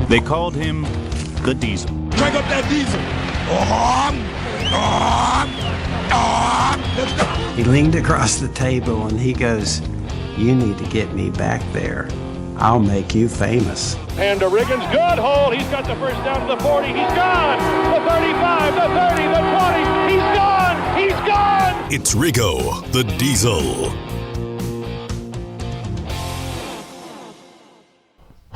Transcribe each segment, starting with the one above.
They called him the Diesel. Crank up that diesel. Let's go. He leaned across the table and he goes, "You need to get me back there. I'll make you famous." And to Riggins, good hold. He's got the first down to the 40. He's gone. The 35, the 30, the 20. He's gone. He's gone. It's Riggo, the Diesel.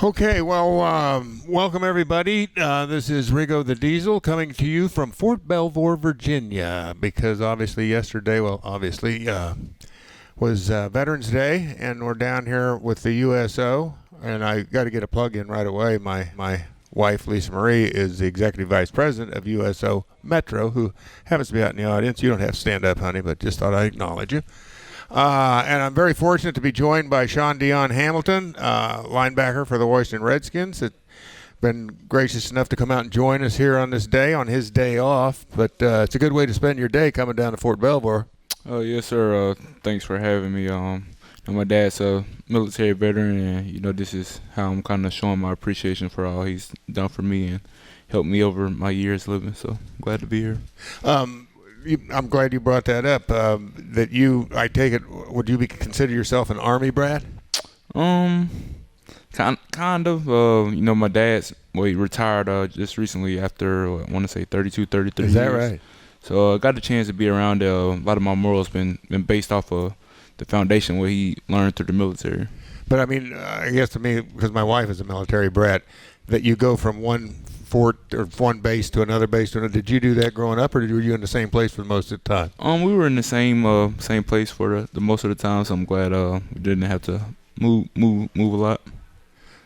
Okay, well, welcome everybody. This is Riggo the Diesel coming to you from Fort Belvoir, Virginia, because obviously yesterday, was Veterans Day, and we're down here with the USO, and I got to get a plug in right away. My wife, Lisa Marie, is the Executive Vice President of USO Metro, who happens to be out in the audience. You don't have to stand up, honey, but just thought I'd acknowledge you. And I'm very fortunate to be joined by Shaun Dion Hamilton, linebacker for the Washington Redskins. It's been gracious enough to come out and join us here on this day, on his day off. But it's a good way to spend your day coming down to Fort Belvoir. Oh, yes, sir. Thanks for having me. My dad's a military veteran, and, this is how I'm kind of showing my appreciation for all he's done for me and helped me over my years living. So glad to be here. I'm glad you brought that up. I take it, would you consider yourself an Army brat? Kind of. My dad's, he retired just recently after, I want to say 32, 33 years. Is that right? So I got a chance to be around there. A lot of my morals been based off of the foundation what he learned through the military. But, I guess to me, because my wife is a military brat, that you go from one fort or one base to another base to another. Did you do that growing up, or were you in the same place for most of the time? We were in the same place for the most of the time, so I'm glad we didn't have to move a lot.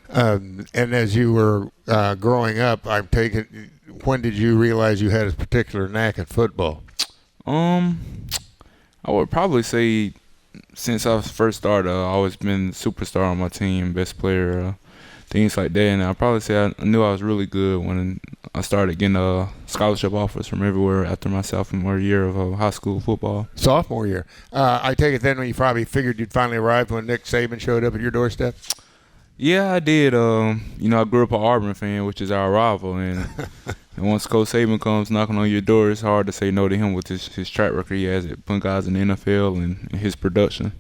And as you were growing up, when did you realize you had a particular knack at football? I would probably say since I first started, I've always been superstar on my team, best player, things like that. And I'd probably say I knew I was really good when I started getting scholarship offers from everywhere after my sophomore year of high school football. Sophomore year. I take it then when you probably figured you'd finally arrived when Nick Saban showed up at your doorstep? Yeah, I did. I grew up an Auburn fan, which is our rival. And once Coach Saban comes knocking on your door, it's hard to say no to him with his track record he has at putting guys in the NFL and his production.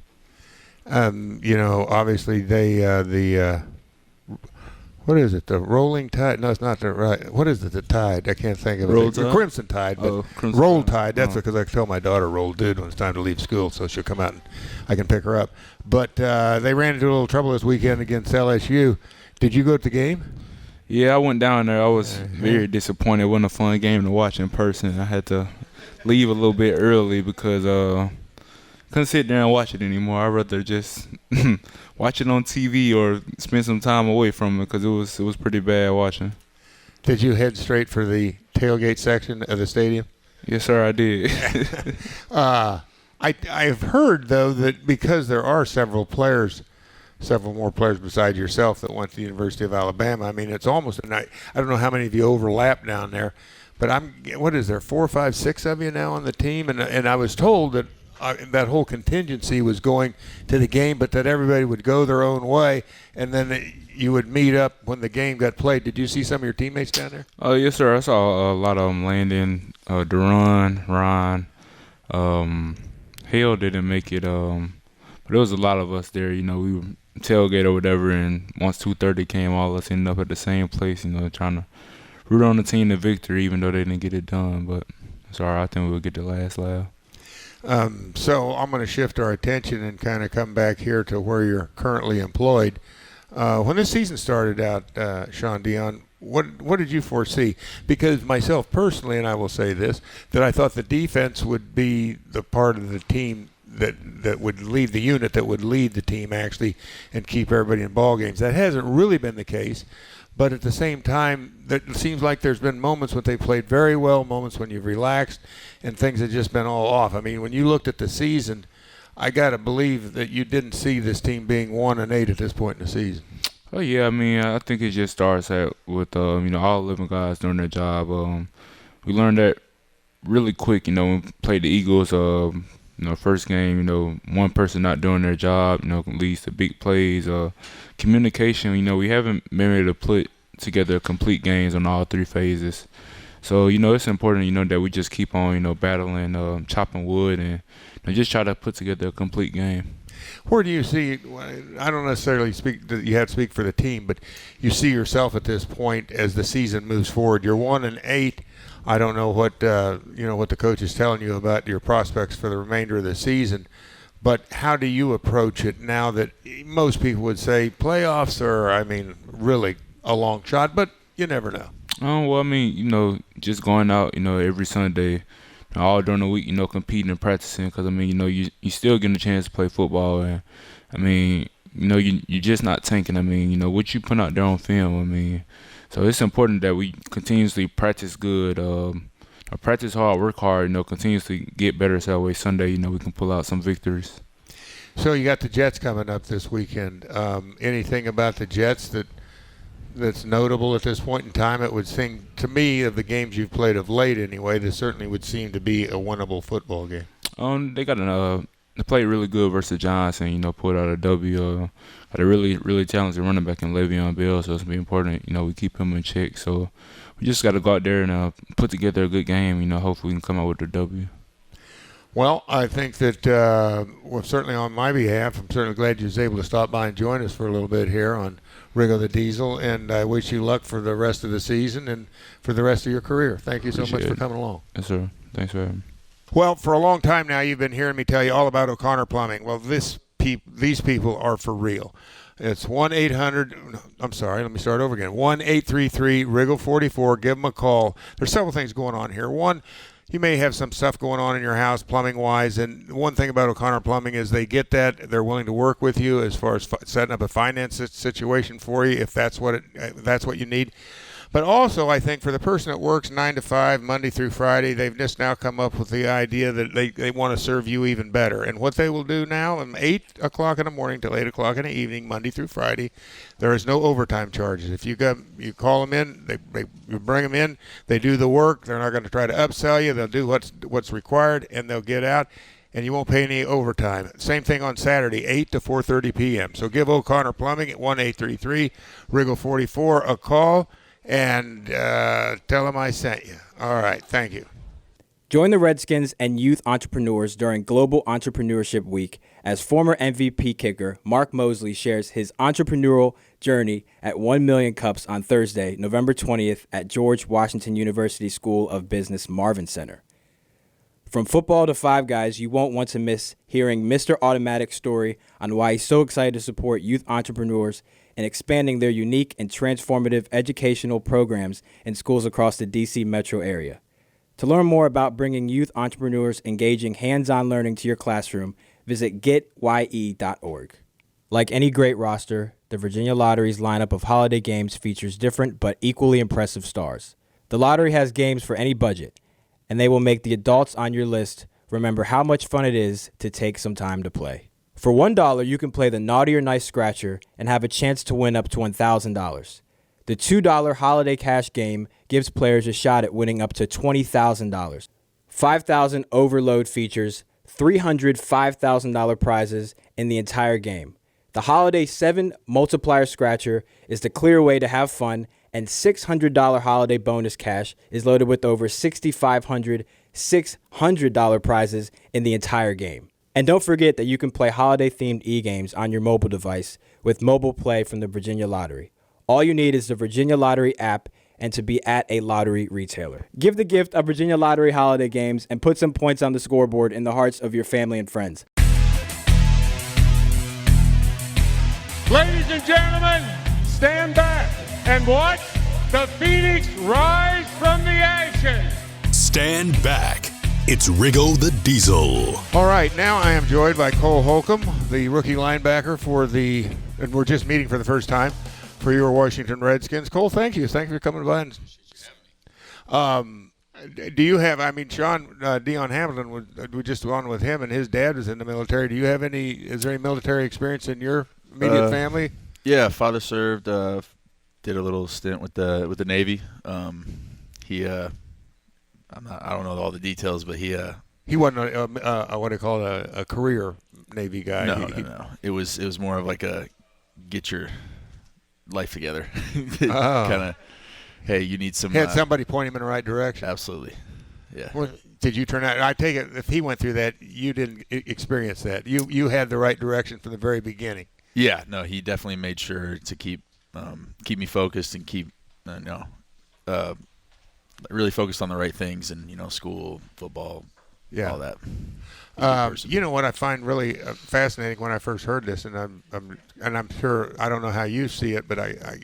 Obviously they what is it? The Rolling Tide? No, it's not the right. What is it? The Tide? I can't think of it. The Crimson Tide. But Roll Tide. That's because I tell my daughter Roll Dude when it's time to leave school, so she'll come out and I can pick her up. But they ran into a little trouble this weekend against LSU. Did you go to the game? Yeah, I went down there. I was very disappointed. It wasn't a fun game to watch in person. I had to leave a little bit early because couldn't sit there and watch it anymore. I'd rather just watch it on TV or spend some time away from it because it was pretty bad watching. Did you head straight for the tailgate section of the stadium? Yes, sir, I did. I've heard, though, that because there are several more players besides yourself that went to the University of Alabama, it's almost a night. I don't know how many of you overlap down there, but what is there, 4, 5, 6 of you now on the team? And I was told that that whole contingency was going to the game, but that everybody would go their own way, and then you would meet up when the game got played. Did you see some of your teammates down there? Oh, yes, sir. I saw a lot of them. Landon, Duran, Ron. Hale didn't make it, but there was a lot of us there. We were tailgate or whatever, and once 2:30 came, all of us ended up at the same place, trying to root on the team to victory, even though they didn't get it done. But it's all right. I think we'll get the last laugh. So I'm going to shift our attention and kind of come back here to where you're currently employed. When this season started out, Shaun Dion, what did you foresee? Because myself personally, and I will say this, that I thought the defense would be the part of the team that would lead the unit, that would lead the team actually and keep everybody in ball games. That hasn't really been the case. But at the same time, it seems like there's been moments when they played very well, moments when you've relaxed, and things have just been all off. When you looked at the season, I got to believe that you didn't see this team being 1-8 at this point in the season. Oh, yeah. I think it just starts with all 11 guys doing their job. We learned that really quick, when we played the Eagles, first game, one person not doing their job, leads to big plays. Communication, we haven't been able to put together complete games on all three phases. So, it's important, that we just keep on, battling, chopping wood, and just try to put together a complete game. Where do you see, I don't necessarily you have to speak for the team, but you see yourself at this point as the season moves forward. You're 1-8. I don't know what, what the coach is telling you about your prospects for the remainder of the season, but how do you approach it now that most people would say playoffs are, really a long shot, but you never know? Just going out, every Sunday, all during the week, competing and practicing, because you still getting a chance to play football, and you're just not tanking. What you put out there on film. So it's important that we continuously practice good, practice hard, work hard. Continuously get better. So that way Sunday, we can pull out some victories. So you got the Jets coming up this weekend. Anything about the Jets that's notable at this point in time? It would seem to me, of the games you've played of late anyway, this certainly would seem to be a winnable football game. They played really good versus Johnson, pulled out a W. Got a really, really talented running back in Le'Veon Bell, so it's going to be important, we keep him in check. So we just got to go out there and put together a good game, hopefully we can come out with a W. Well, I think that, certainly on my behalf, I'm certainly glad you was able to stop by and join us for a little bit here on Riggo the Diesel, and I wish you luck for the rest of the season and for the rest of your career. Thank you so much for coming along. Yes, sir. Thanks for having me. Well, for a long time now, you've been hearing me tell you all about O'Connor Plumbing. Well, these people are for real. It's 1-800, I'm sorry, let me start over again, 1-833-RIGGLE44. Give them a call. There's several things going on here. One, you may have some stuff going on in your house plumbing-wise, and one thing about O'Connor Plumbing is they get that. They're willing to work with you as far as setting up a finance situation for you if that's what you need. But also, I think for the person that works 9 to 5, Monday through Friday, they've just now come up with the idea that they want to serve you even better. And what they will do now, from 8 o'clock in the morning till 8 o'clock in the evening, Monday through Friday, there is no overtime charges. If you call them in, you bring them in, they do the work. They're not going to try to upsell you. They'll do what's required, and they'll get out, and you won't pay any overtime. Same thing on Saturday, 8 to 4:30 p.m. So give O'Connor Plumbing at 1-833-RIGGLE44 a call. And tell them I sent you. All right, thank you. Join the Redskins and youth entrepreneurs during Global Entrepreneurship Week as former MVP kicker Mark Mosley shares his entrepreneurial journey at 1 Million Cups on Thursday, November 20th at George Washington University School of Business Marvin Center. From football to Five Guys, you won't want to miss hearing Mr. Automatic's story on why he's so excited to support youth entrepreneurs and expanding their unique and transformative educational programs in schools across the D.C. metro area. To learn more about bringing youth entrepreneurs engaging hands-on learning to your classroom, visit getye.org. Like any great roster, the Virginia Lottery's lineup of holiday games features different but equally impressive stars. The lottery has games for any budget, and they will make the adults on your list remember how much fun it is to take some time to play. For $1, you can play the Naughty or Nice Scratcher and have a chance to win up to $1,000. The $2 Holiday Cash game gives players a shot at winning up to $20,000. 5,000 overload features, 300 $5,000 prizes in the entire game. The Holiday 7 Multiplier Scratcher is the clear way to have fun, and $600 Holiday Bonus Cash is loaded with over 6,500 $600 prizes in the entire game. And don't forget that you can play holiday-themed e-games on your mobile device with Mobile Play from the Virginia Lottery. All you need is the Virginia Lottery app and to be at a lottery retailer. Give the gift of Virginia Lottery holiday games and put some points on the scoreboard in the hearts of your family and friends. Ladies and gentlemen, stand back and watch the Phoenix rise from the ashes. Stand back. It's Riggo the Diesel. All right, now I am joined by Cole Holcomb, the rookie linebacker and we're just meeting for the first time for your Washington Redskins. Cole, thank you. Thank you for coming by. Do you have, Shaun, Dion Hamilton, we just on with him, and his dad was in the military. Is there any military experience in your immediate family? Yeah, father served, did a little stint with the Navy. I don't know all the details, but he wasn't what do you call it, a career Navy guy. No. It was more of like a get your life together. Oh. Kind of, hey, you need some. Had somebody point him in the right direction. Absolutely. Yeah. Well, did you turn out? I take it if he went through that, you didn't experience that. You had the right direction from the very beginning. Yeah. No, he definitely made sure to keep me focused and keep really focused on the right things and school, football, all that. You know what I find really fascinating when I first heard this, and I'm sure I don't know how you see it, but a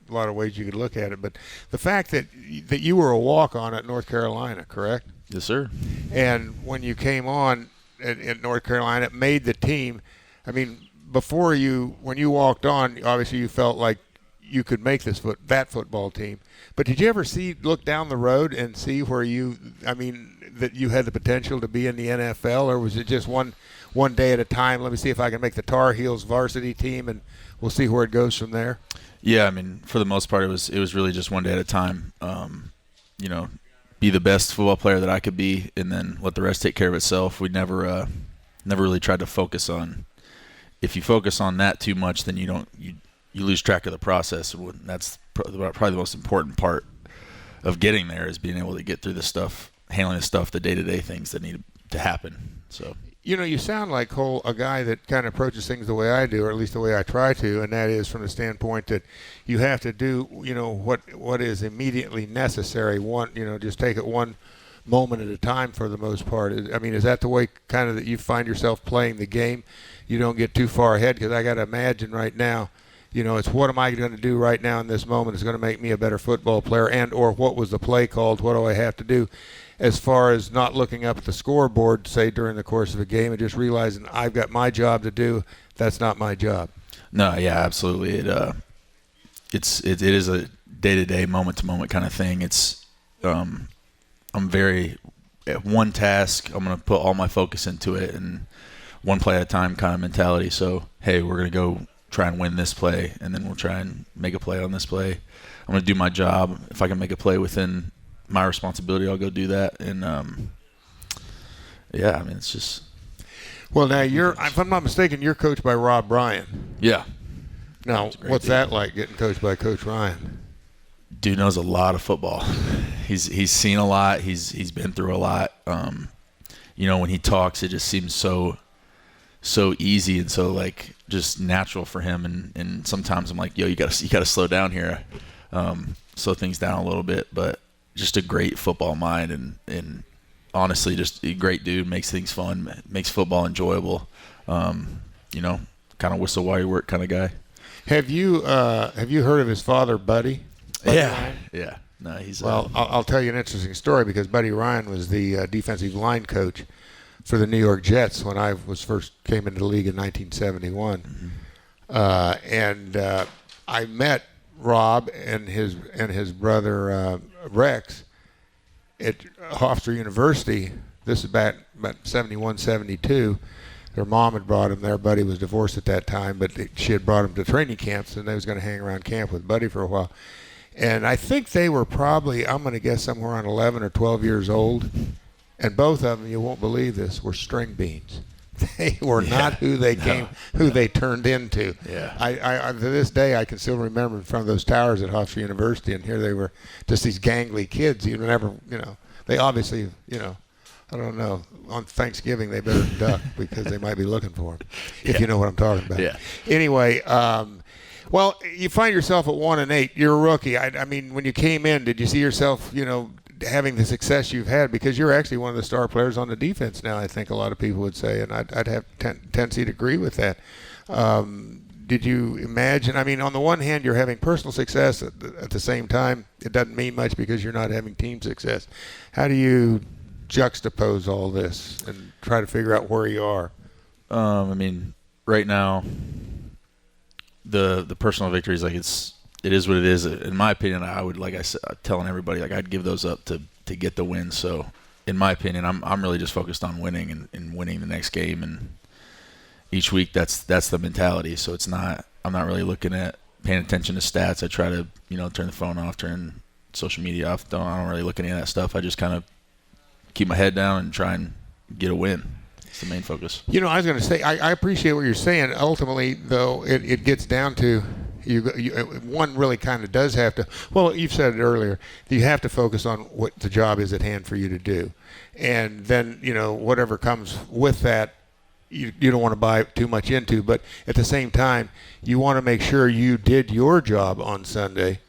lot of ways you could look at it. But the fact that you were a walk-on at North Carolina, correct? Yes, sir. And when you came on at North Carolina, it made the team. I mean, when you walked on, obviously you felt like you could make that football team. But did you ever look down the road and see where that you had the potential to be in the NFL, or was it just one day at a time? Let me see if I can make the Tar Heels varsity team, and we'll see where it goes from there. Yeah, I mean, for the most part, it was really just one day at a time. Be the best football player that I could be, and then let the rest take care of itself. We never really tried to focus on. If you focus on that too much, then you lose track of the process. That's probably the most important part of getting there, is being able to get through the stuff, handling the stuff, the day-to-day things that need to happen. So. You sound like, Cole, a guy that kind of approaches things the way I do, or at least the way I try to, and that is from the standpoint that you have to do, what is immediately necessary. Just take it one moment at a time for the most part. I mean, is that the way kind of that you find yourself playing the game? You don't get too far ahead, because I got to imagine right now, it's what am I going to do right now in this moment is going to make me a better football player, and or what was the play called, what do I have to do, as far as not looking up at the scoreboard, say, during the course of a game, and just realizing I've got my job to do. That's not my job. No, yeah, absolutely. It is a day-to-day, moment-to-moment kind of thing. It's I'm very at one task. I'm going to put all my focus into it, and one play at a time kind of mentality. So, hey, we're going to go try and win this play, and then we'll try and make a play on this play. I'm going to do my job. If I can make a play within my responsibility, I'll go do that. And it's just. Well, now if I'm not mistaken, you're coached by Rob Ryan. Yeah. Now, what's that like, getting coached by Coach Ryan? Dude knows a lot of football. He's seen a lot. He's been through a lot. When he talks, it just seems so easy and so just natural for him. And sometimes I'm like, yo, you gotta slow down here, slow things down a little bit, but. Just a great football mind and honestly just a great dude, makes things fun, makes football enjoyable. Kind of whistle while you work kind of guy. Have you heard of his father, Buddy Ryan? Yeah. No, I'll tell you an interesting story, because Buddy Ryan was the defensive line coach for the New York Jets when I first came into the league in 1971. Mm-hmm. I met Rob and his brother Rex at Hofstra University. This is about 71, 72. Their mom had brought him there. Buddy was divorced at that time, but she had brought him to training camps, and they was going to hang around camp with Buddy for a while. And I think they were probably, I'm going to guess, somewhere around 11 or 12 years old. And both of them, you won't believe this, were string beans. They were not who they turned into. Yeah. I to this day I can still remember in front of those towers at Hofstra University, and here they were, just these gangly kids. They obviously, I don't know, on Thanksgiving they better duck because they might be looking for them, if you know what I'm talking about. Yeah. Anyway, well, you find yourself at 1-8. You're a rookie. I mean, when you came in, did you see yourself, having the success you've had, because you're actually one of the star players on the defense now, I think a lot of people would say, and I'd have tendency to agree with that. Did you imagine, on the one hand, you're having personal success, at the same time, it doesn't mean much because you're not having team success. How do you juxtapose all this and try to figure out where you are? Right now, the personal victories, it is what it is. In my opinion, I would, like I said, telling everybody, I'd give those up to get the win. So, in my opinion, I'm really just focused on winning and winning the next game. And each week, that's the mentality. So I'm not really looking at paying attention to stats. I try to, turn the phone off, turn social media off. I don't really look at any of that stuff. I just kind of keep my head down and try and get a win. It's the main focus. I was going to say, I appreciate what you're saying. Ultimately, though, it gets down to, one really kind of does have to. Well, you've said it earlier. You have to focus on what the job is at hand for you to do, and then whatever comes with that, you don't want to buy too much into. But at the same time, you want to make sure you did your job on Sunday.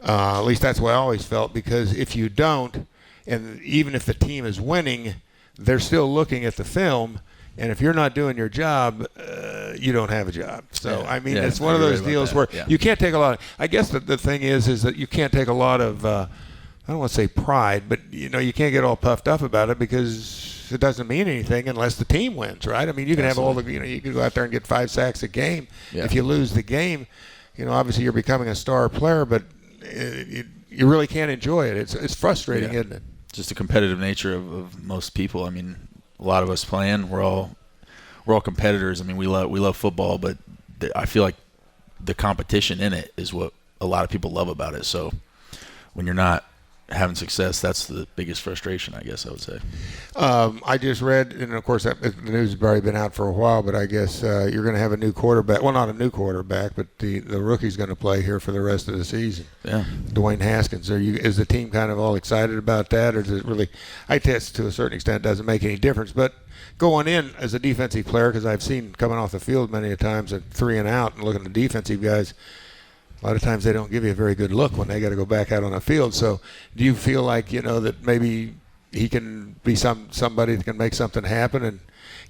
At least that's what I always felt, because if you don't, and even if the team is winning, they're still looking at the film. And if you're not doing your job, you don't have a job. So, it's one of those deals where you can't take a lot of – I guess the thing is that you can't take a lot of I don't want to say pride, but, you can't get all puffed up about it, because it doesn't mean anything unless the team wins, right? I mean, you can have all the – you can go out there and get 5 sacks a game. Yeah. If you lose the game, obviously you're becoming a star player, but you really can't enjoy it. It's frustrating, isn't it? Just the competitive nature of most people. I mean – a lot of us playing, we're all competitors. I mean, we love football, but I feel like the competition in it is what a lot of people love about it. So when you're not having success, that's the biggest frustration, I guess I would say. I just read, and of course the news has already been out for a while, but I guess you're going to have a new quarterback. Well, not a new quarterback, but the rookie's going to play here for the rest of the season. Yeah, Dwayne Haskins. Is the team kind of all excited about that, or does it really? I guess to a certain extent doesn't make any difference. But going in as a defensive player, because I've seen coming off the field many a times at 3 and out and looking at the defensive guys. A lot of times they don't give you a very good look when they got to go back out on the field. So do you feel like, that maybe he can be somebody that can make something happen and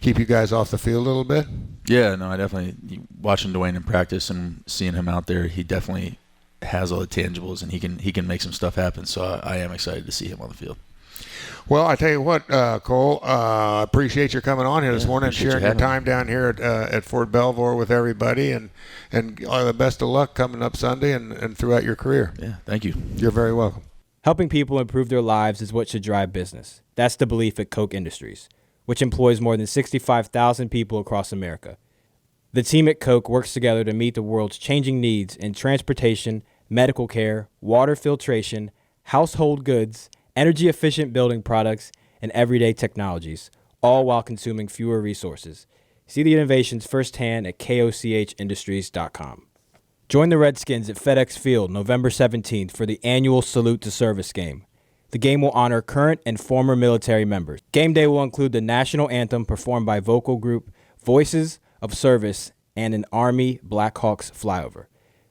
keep you guys off the field a little bit? Yeah, no, I definitely – watching Dwayne in practice and seeing him out there, he definitely has all the tangibles, and he can make some stuff happen. So I am excited to see him on the field. Well, I tell you what, Cole, appreciate you coming on here this morning and sharing your time down here at Fort Belvoir with everybody, and the best of luck coming up Sunday and throughout your career. Yeah, thank you. You're very welcome. Helping people improve their lives is what should drive business. That's the belief at Koch Industries, which employs more than 65,000 people across America. The team at Koch works together to meet the world's changing needs in transportation, medical care, water filtration, household goods, energy-efficient building products, and everyday technologies, all while consuming fewer resources. See the innovations firsthand at kochindustries.com. Join the Redskins at FedEx Field November 17th for the annual Salute to Service game. The game will honor current and former military members. Game day will include the national anthem performed by vocal group Voices of Service and an Army Blackhawks flyover.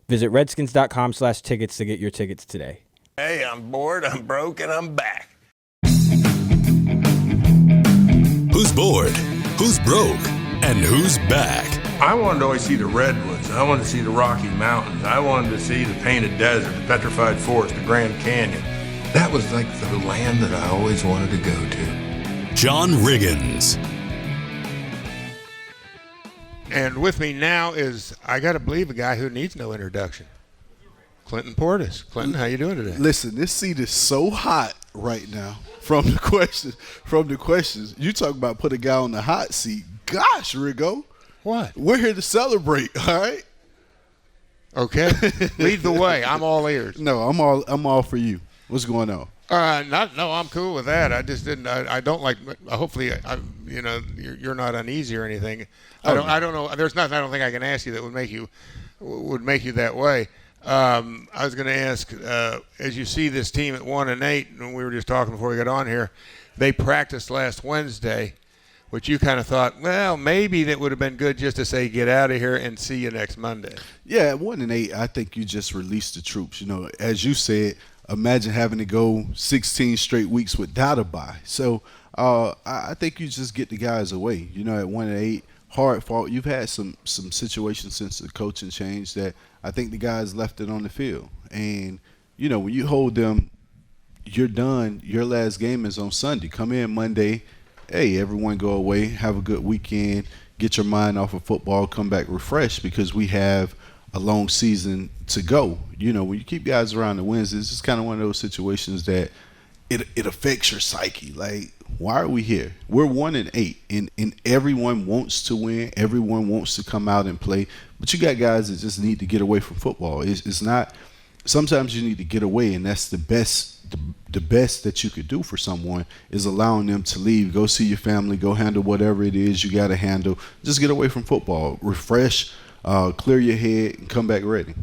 Visit redskins.com/tickets to get your tickets today. Hey, I'm bored, I'm broke, and I'm back. Who's bored? Who's broke? And who's back? I wanted to always see the redwoods. I wanted to see the Rocky Mountains. I wanted to see the Painted Desert, the Petrified Forest, the Grand Canyon. That was like the land that I always wanted to go to. John Riggins. And with me now is, I got to believe, a guy who needs no introduction. Clinton Portis. Clinton, how you doing today? Listen, this seat is so hot right now from the questions. You talk about put a guy on the hot seat. Gosh, Riggo. What? We're here to celebrate, all right? Okay. Lead the way. I'm all ears. No, I'm all for you. What's going on? No, I'm cool with that. I just didn't. I don't like. Hopefully, you're not uneasy or anything. I don't know. There's nothing I don't think I can ask you that would make you that way. I was going to ask, as you see this team at 1-8, and we were just talking before we got on here, they practiced last Wednesday, which you kind of thought, well, maybe that would have been good just to say, get out of here and see you next Monday. Yeah, at 1-8, I think you just released the troops. As you said, imagine having to go 16 straight weeks without a bye. So I think you just get the guys away. At 1-8, hard fought. You've had some situations since the coaching change that I think the guys left it on the field. And, when you hold them, you're done. Your last game is on Sunday. Come in Monday. Hey, everyone go away. Have a good weekend. Get your mind off of football. Come back refreshed because we have a long season to go. When you keep guys around the wins, it's just kind of one of those situations that it affects your psyche. Like, why are we here? We're 1-8, and everyone wants to win. Everyone wants to come out and play. But you got guys that just need to get away from football. It's not – sometimes you need to get away, and that's the best that you could do for someone is allowing them to leave, go see your family, go handle whatever it is you got to handle. Just get away from football. Refresh, clear your head and come back ready.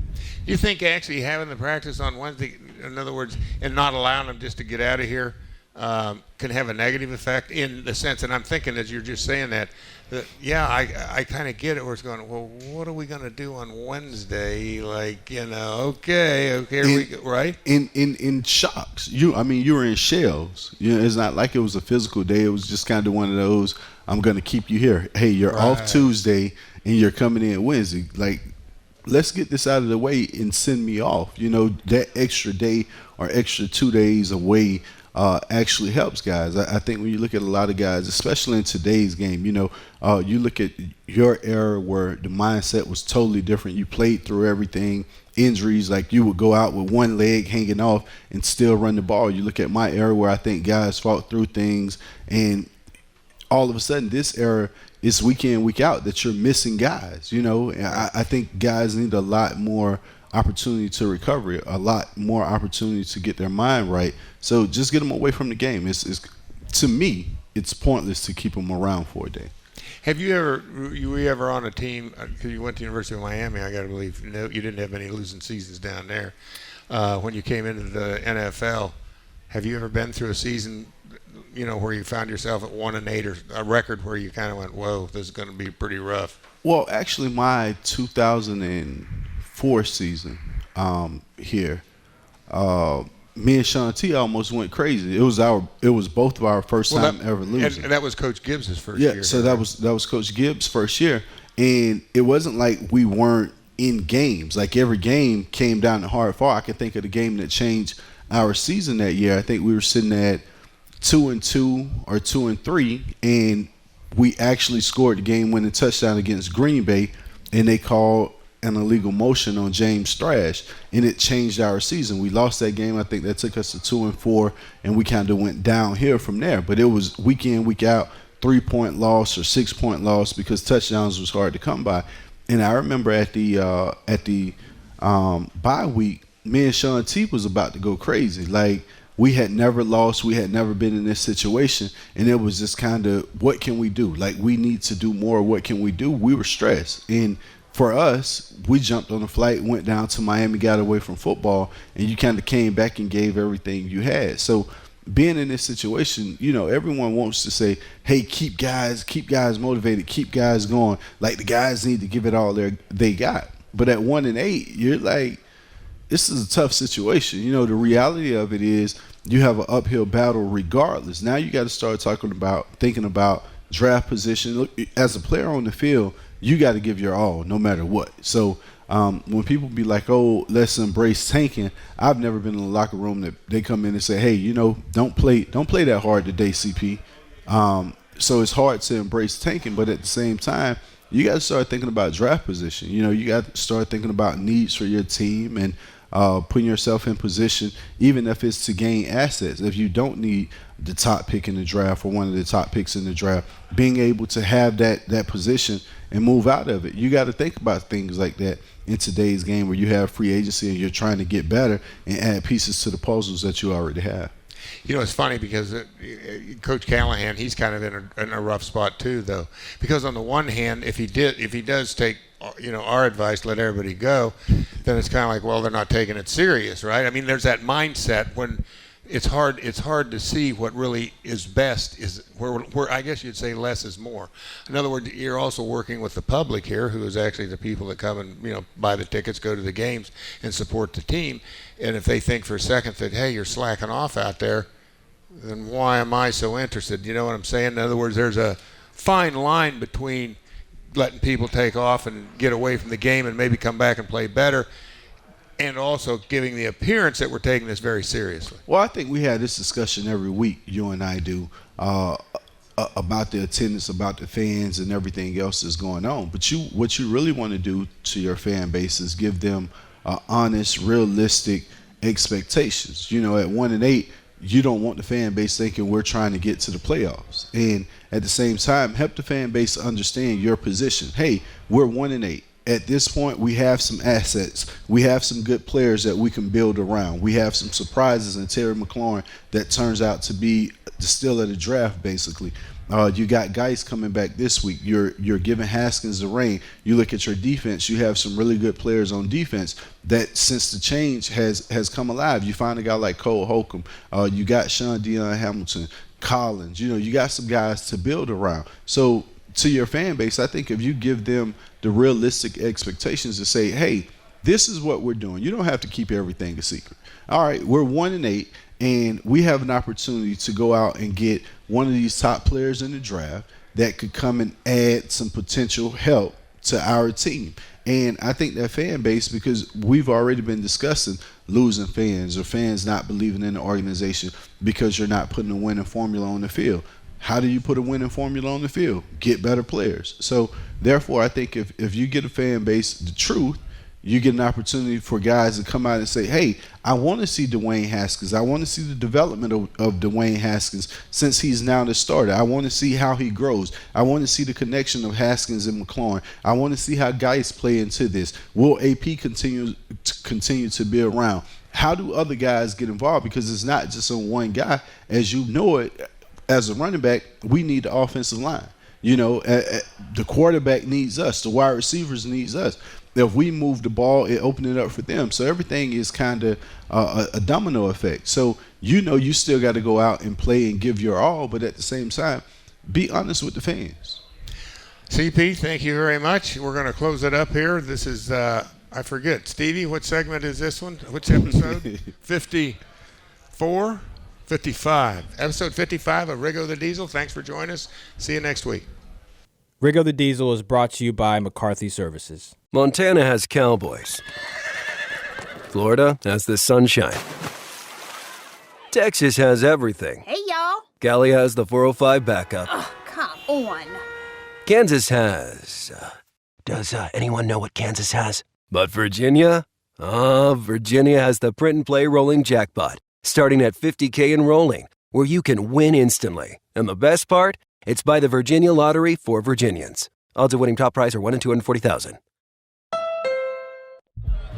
You think actually having the practice on Wednesday, in other words, and not allowing them just to get out of here, can have a negative effect in the sense, and I'm thinking as you're just saying that I kind of get it where it's going, well, what are we going to do on Wednesday? Like, okay, here we go, right? In shocks. You were in shells. It's not like it was a physical day. It was just kind of one of those, I'm going to keep you here. Hey, you're off Tuesday and you're coming in Wednesday. Like, let's get this out of the way and send me off. That extra day or extra 2 days away actually helps guys. I think when you look at a lot of guys, especially in today's game, you look at your era where the mindset was totally different. You played through everything, injuries, like you would go out with one leg hanging off and still run the ball. You look at my era where I think guys fought through things, and all of a sudden this era is week in, week out that you're missing guys. I think guys need a lot more opportunity to recover, a lot more opportunity to get their mind right. So just get them away from the game. It's to me, it's pointless to keep them around for a day. Have you ever on a team, because you went to the University of Miami, I got to believe, you didn't have any losing seasons down there. When you came into the NFL, have you ever been through a season, where you found yourself at 1-8 or a record where you kind of went, whoa, this is going to be pretty rough? Well, actually, my 2004 season here, me and Shaun T almost went crazy. It was both of our first time ever losing. And that was Coach Gibbs' first year. Yeah, so that was Coach Gibbs' first year, and it wasn't like we weren't in games. Like every game came down to hard fought. I can think of the game that changed our season that year. I think we were sitting at 2-2 or 2-3, and we actually scored the game-winning touchdown against Green Bay, and they called an illegal motion on James Thrash, and it changed our season. We lost that game. I think that took us to 2-4, and we kind of went downhill from there. But it was week in, week out, 3-point loss or 6-point loss because touchdowns was hard to come by. And I remember at the bye week, me and Shaun T was about to go crazy. Like, we had never lost. We had never been in this situation. And it was just kind of, what can we do? Like, we need to do more. What can we do? We were stressed. And for us, we jumped on a flight, went down to Miami, got away from football, and you kind of came back and gave everything you had. So being in this situation, everyone wants to say, hey, keep guys motivated, keep guys going. Like, the guys need to give it all they got. But at 1-8, you're like, this is a tough situation. The reality of it is you have an uphill battle regardless. Now you got to start thinking about draft position. Look, as a player on the field, you got to give your all no matter what. So when people be like, oh, let's embrace tanking, I've never been in a locker room that they come in and say, hey, don't play that hard today, CP. So it's hard to embrace tanking, but at the same time, you got to start thinking about draft position. You got to start thinking about needs for your team and putting yourself in position, even if it's to gain assets. If you don't need the top pick in the draft or one of the top picks in the draft, being able to have that position and move out of it. You got to think about things like that in today's game where you have free agency and you're trying to get better and add pieces to the puzzles that you already have. It's funny because Coach Callahan, he's kind of in a rough spot too, though, because on the one hand, if he does take our advice, let everybody go, then it's kind of like, well, they're not taking it serious, right? I mean, there's that mindset when it's hard to see what really is best, is where I guess you'd say less is more. In other words, you're also working with the public here, who is actually the people that come and buy the tickets, go to the games, and support the team. And if they think for a second that, hey, you're slacking off out there, then why am I so interested? You know what I'm saying? In other words, there's a fine line between letting people take off and get away from the game and maybe come back and play better, and also giving the appearance that we're taking this very seriously. Well, I think we have this discussion every week, you and I do, about the attendance, about the fans and everything else that's going on. But what you really want to do to your fan base is give them honest, realistic expectations. At 1-8, you don't want the fan base thinking we're trying to get to the playoffs. And at the same time, help the fan base understand your position. Hey, we're 1-8. At this point, we have some assets. We have some good players that we can build around. We have some surprises in Terry McLaurin that turns out to be the steal of the draft, basically. You got guys coming back this week. You're giving Haskins the reign. You look at your defense. You have some really good players on defense that, since the change has come alive. You find a guy like Cole Holcomb. You got Shaun, Dion, Hamilton, Collins. You got some guys to build around. So to your fan base, I think if you give them the realistic expectations to say, hey, this is what we're doing. You don't have to keep everything a secret. All right, we're 1-8. And we have an opportunity to go out and get one of these top players in the draft that could come and add some potential help to our team. And I think that fan base, because we've already been discussing losing fans or fans not believing in the organization because you're not putting a winning formula on the field. How do you put a winning formula on the field? Get better players. So therefore, I think if you get a fan base the truth, you get an opportunity for guys to come out and say, hey, I want to see Dwayne Haskins. I want to see the development of Dwayne Haskins since he's now the starter. I want to see how he grows. I want to see the connection of Haskins and McLaurin. I want to see how guys play into this. Will AP continue to be around? How do other guys get involved? Because it's not just on one guy. As you know it, as a running back, we need the offensive line. The quarterback needs us. The wide receivers needs us. If we move the ball, it opens it up for them. So everything is kind of a domino effect. So you still got to go out and play and give your all, but at the same time, be honest with the fans. CP, thank you very much. We're going to close it up here. This is, I forget, Stevie, what segment is this one? Which episode? 54? 55. Episode 55 of Riggo the Diesel. Thanks for joining us. See you next week. Riggo the Diesel is brought to you by McCarthy Services. Montana has cowboys. Florida has the sunshine. Texas has everything. Hey, y'all. Cali has the 405 backup. Oh, come on. Kansas has... does anyone know what Kansas has? But Virginia? Virginia has the print and play rolling jackpot, starting at $50K and rolling, where you can win instantly. And the best part? It's by the Virginia Lottery for Virginians. Odds of winning top prize are 1 in 240,000.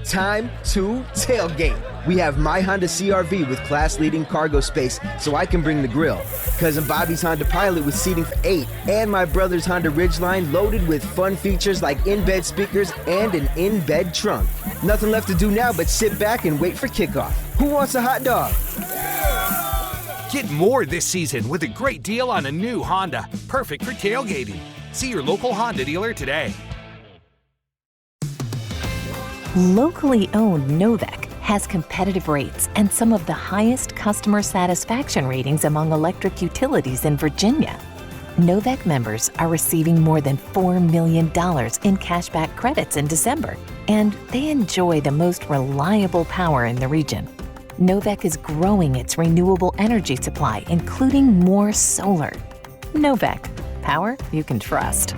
Time to tailgate. We have my Honda CRV with class-leading cargo space, so I can bring the grill. Cousin Bobby's Honda Pilot with seating for 8. And my brother's Honda Ridgeline loaded with fun features like in-bed speakers and an in-bed trunk. Nothing left to do now but sit back and wait for kickoff. Who wants a hot dog? Get more this season with a great deal on a new Honda. Perfect for tailgating. See your local Honda dealer today. Locally owned Novec has competitive rates and some of the highest customer satisfaction ratings among electric utilities in Virginia. Novec members are receiving more than $4 million in cashback credits in December, and they enjoy the most reliable power in the region. Novec is growing its renewable energy supply, including more solar. Novec, power you can trust.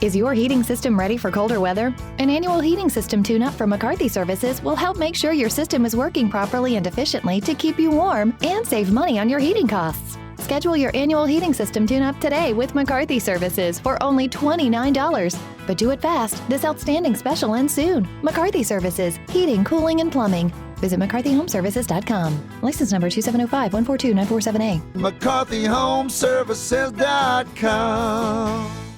Is your heating system ready for colder weather? An annual heating system tune-up from McCarthy Services will help make sure your system is working properly and efficiently to keep you warm and save money on your heating costs. Schedule your annual heating system tune-up today with McCarthy Services for only $29. But do it fast. This outstanding special ends soon. McCarthy Services, heating, cooling, and plumbing. Visit McCarthyHomeservices.com. License number 2705142-947A. McCarthyHomeservices.com.